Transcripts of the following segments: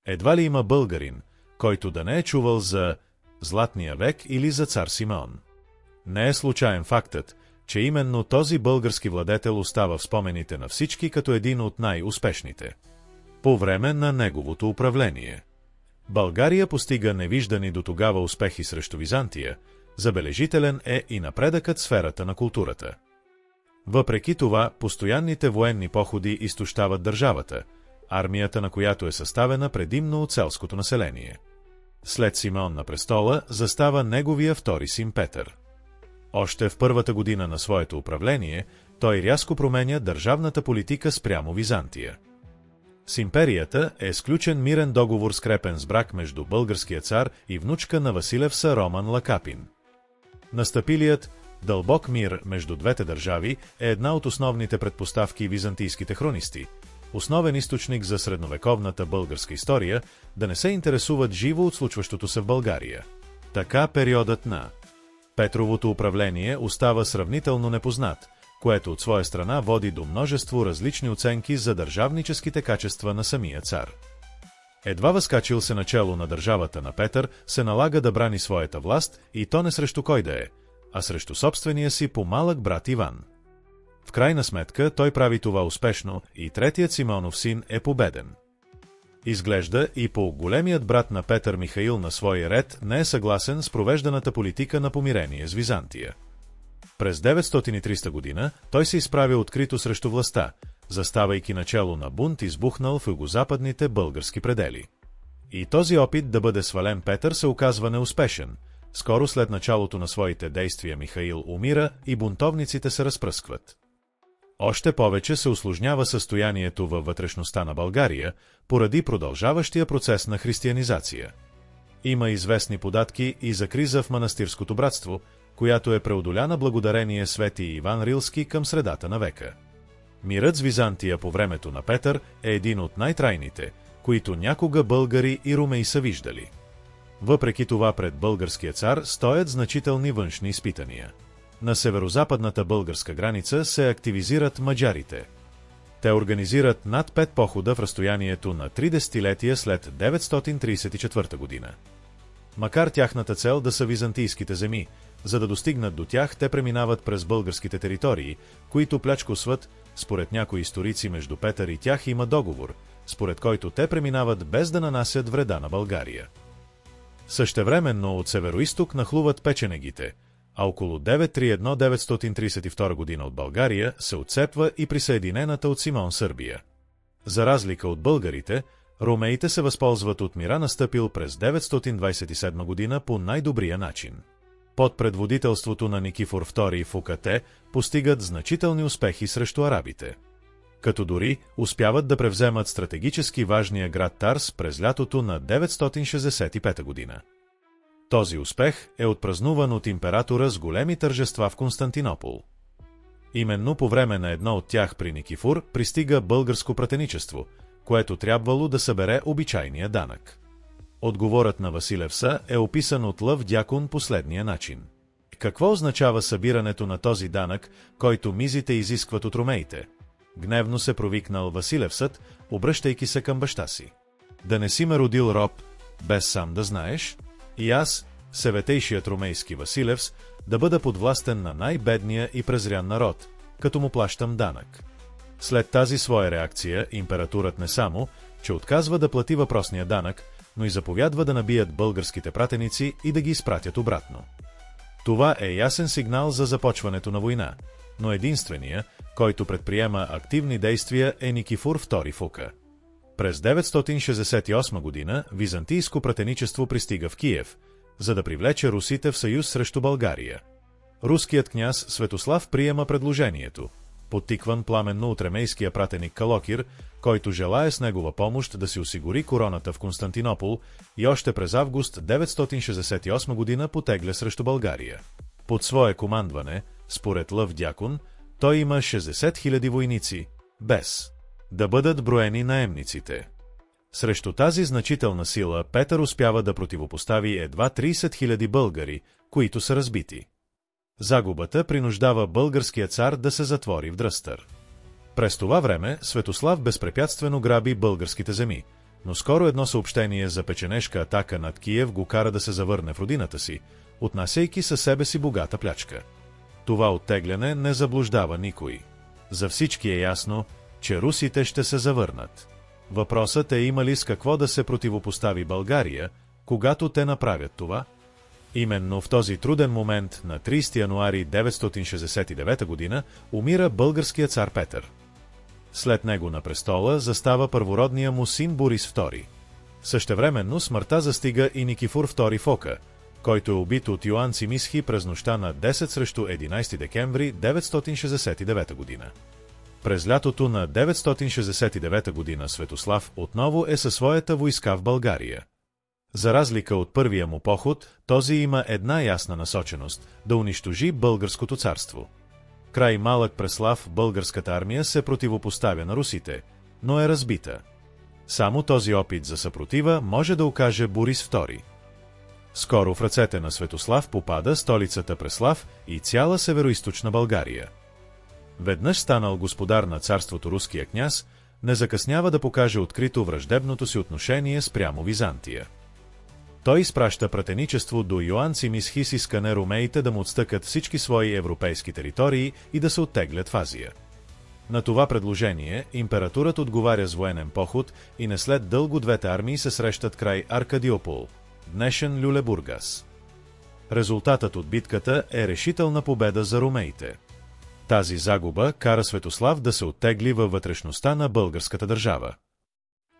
Едва ли има българин, който да не е чувал за Златния век или за цар Симеон. Не е случайен фактът, че именно този български владетел остава в спомените на всички като един от най-успешните по време на неговото управление. България постига невиждани дотогава успехи срещу Византия, забележителен е и напредъкът в сферата на културата. Въпреки това, постоянните военни походи изтощават държавата, армията на която е съставена предимно от селското население. След Симеон на престола застава неговия втори син Петър. Още в първата година на своето управление той рязко променя държавната политика спрямо Византия. С империята е сключен мирен договор, скрепен с брак между българския цар и внучка на Василевса Роман Лакапин. Настъпилият дълбок мир между двете държави е една от основните предпоставки византийските хронисти, основен източник за средновековната българска история, да не се интересуват живо от случващото се в България. Така периодът на Петровото управление остава сравнително непознат, което от своя страна води до множество различни оценки за държавническите качества на самия цар. Едва възкачил се начело на държавата на Петър, се налага да брани своята власт, и то не срещу кой да е, а срещу собствения си по-малък брат Иван. В крайна сметка той прави това успешно и третият Симеонов син е победен. Изглежда и по-големият брат на Петър Михаил на свой ред не е съгласен с провежданата политика на помирение с Византия. През 930 година той се изправя открито срещу властта, заставайки начело на бунт, избухнал в югозападните български предели. И този опит да бъде свален Петър се оказва неуспешен. Скоро след началото на своите действия Михаил умира и бунтовниците се разпръскват. Още повече се усложнява състоянието във вътрешността на България, поради продължаващия процес на християнизация. Има известни податки и за криза в манастирското братство, която е преодоляна благодарение свети Иван Рилски към средата на века. Мирът с Византия по времето на Петър е един от най-трайните, които някога българи и румеи са виждали. Въпреки това пред българския цар стоят значителни външни изпитания. На северозападната българска граница се активизират маджарите. Те организират над 5 похода в разстоянието на 3 десетилетия след 934 година. Макар тяхната цел да са византийските земи, за да достигнат до тях, те преминават през българските територии, които плячкосват. Според някои историци между Петър и тях има договор, според който те преминават без да нанасят вреда на България. Същевременно от североизток нахлуват печенегите, а около 931-932 година от България се отцепва и присъединената от Симеон Сърбия. За разлика от българите, ромеите се възползват от мира, настъпил през 927 година по най-добрия начин. Под предводителството на Никифор II в Укате постигат значителни успехи срещу арабите, като дори успяват да превземат стратегически важния град Тарс през лятото на 965 година. Този успех е отпразнуван от императора с големи тържества в Константинопол. Именно по време на едно от тях при Никифор пристига българско пратеничество, което трябвало да събере обичайния данък. Отговорът на Василевса е описан от Лъв Дякон последния начин. Какво означава събирането на този данък, който мизите изискват от ромеите? Гневно се провикнал Василевсът, обръщайки се към баща си. Да не си ме родил роб, без сам да знаеш? И аз, севетейшият ромейски Василевс, да бъда подвластен на най-бедния и презрян народ, като му плащам данък. След тази своя реакция, императорът не само, че отказва да плати въпросния данък, но и заповядва да набият българските пратеници и да ги изпратят обратно. Това е ясен сигнал за започването на война, но единствения, който предприема активни действия, е Никифор II в Ука. През 968 година византийско пратеничество пристига в Киев, за да привлече русите в съюз срещу България. Руският княз Светослав приема предложението, подтикван пламенно от ремейския пратеник Калокир, който желае с негова помощ да си осигури короната в Константинопол, и още през август 968 година потегля срещу България. Под свое командване, според Лъв Дякон, той има 60 000 войници, без да бъдат броени наемниците. Срещу тази значителна сила Петър успява да противопостави едва 30 000 българи, които са разбити. Загубата принуждава българския цар да се затвори в Дръстър. През това време Светослав безпрепятствено граби българските земи, но скоро едно съобщение за печенешка атака над Киев го кара да се завърне в родината си, отнасяйки със себе си богата плячка. Това оттегляне не заблуждава никой. За всички е ясно, че русите ще се завърнат. Въпросът е има ли с какво да се противопостави България, когато те направят това? Именно в този труден момент на 30 януари 969 година умира българският цар Петър. След него на престола застава първородния му син Борис II. Същевременно смъртта застига и Никифор II Фока, който е убит от Йоан Цимисхи през нощта на 10 срещу 11 декември 969 година. През лятото на 969 година Светослав отново е със своята войска в България. За разлика от първия му поход, този има една ясна насоченост – да унищожи българското царство. Край малък Преслав българската армия се противопоставя на русите, но е разбита. Само този опит за съпротива може да окаже Борис II. Скоро в ръцете на Светослав попада столицата Преслав и цяла североизточна България. Веднъж станал господар на царството руския княз, не закъснява да покаже открито враждебното си отношение спрямо Византия. Той изпраща пратеничество до Йоан Цимисхи с искане ромеите да му отстъкат всички свои европейски територии и да се оттеглят в Азия. На това предложение императорът отговаря с военен поход и не след дълго двете армии се срещат край Аркадиопол, днешен Люлебургас. Резултатът от битката е решителна победа за ромеите. Тази загуба кара Светослав да се оттегли във вътрешността на българската държава.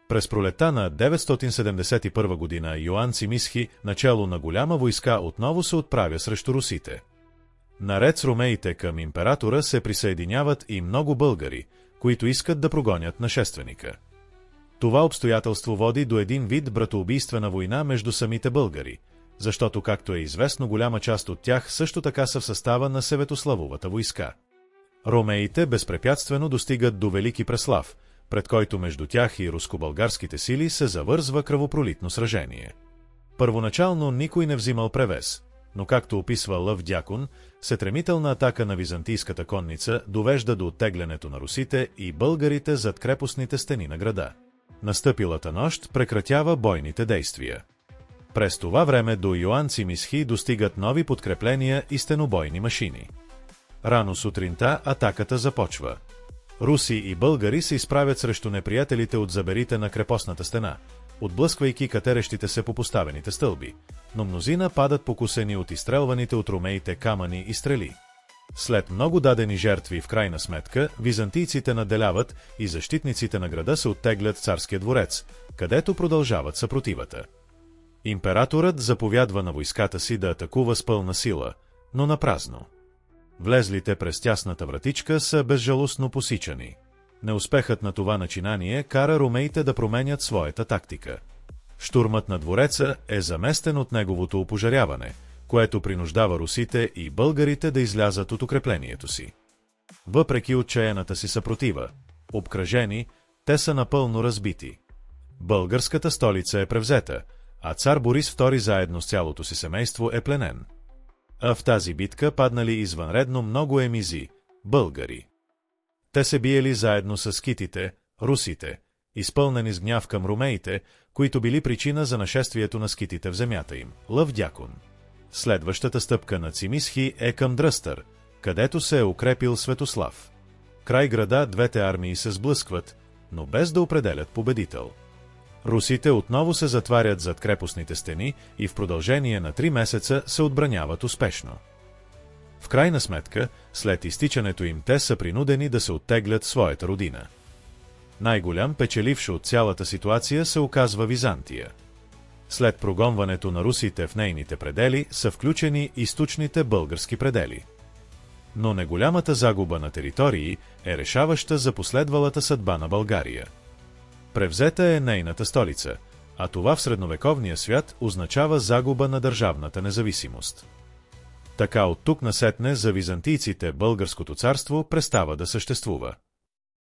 През пролета на 971 година Йоан Цимисхи, начало на голяма войска, отново се отправя срещу русите. Наред с ромеите към императора се присъединяват и много българи, които искат да прогонят нашественика. Това обстоятелство води до един вид братоубийствена война между самите българи, защото, както е известно, голяма част от тях също така са в състава на Светославовата войска. Ромеите безпрепятствено достигат до Велики Преслав, пред който между тях и руско-българските сили се завързва кръвопролитно сражение. Първоначално никой не взимал превес, но както описва Лъв Дякон, сетремителна атака на византийската конница довежда до оттеглянето на русите и българите зад крепостните стени на града. Настъпилата нощ прекратява бойните действия. През това време до Йоан Цимисхи достигат нови подкрепления и стенобойни машини. Рано сутринта атаката започва. Руси и българи се изправят срещу неприятелите от заберите на крепостната стена, отблъсквайки катерещите се по поставените стълби, но мнозина падат покусени от изстрелваните от ромеите камъни и стрели. След много дадени жертви в крайна сметка, византийците наделяват и защитниците на града се оттеглят в царския дворец, където продължават съпротивата. Императорът заповядва на войската си да атакува с пълна сила, но напразно. Влезлите през тясната вратичка са безжалостно посичани. Неуспехът на това начинание кара ромеите да променят своята тактика. Штурмът на двореца е заместен от неговото опожаряване, което принуждава русите и българите да излязат от укреплението си. Въпреки отчаяната си съпротива, обкръжени, те са напълно разбити. Българската столица е превзета, а цар Борис II заедно с цялото си семейство е пленен. А в тази битка паднали извънредно много емизи, българи. Те се биели заедно с скитите, русите, изпълнени с гняв към ромеите, които били причина за нашествието на скитите в земята им. Лъв Дякон. Следващата стъпка на Цимисхи е към Дръстър, където се е укрепил Светослав. Край града двете армии се сблъскват, но без да определят победител. Русите отново се затварят зад крепостните стени и в продължение на 3 месеца се отбраняват успешно. В крайна сметка, след изтичането им те са принудени да се оттеглят в своята родина. Най-голям печеливш от цялата ситуация се оказва Византия. След прогонването на русите в нейните предели са включени източните български предели. Но неголямата загуба на територии е решаваща за последвалата съдба на България. Превзета е нейната столица, а това в средновековния свят означава загуба на държавната независимост. Така от тук насетне за византийците българското царство престава да съществува.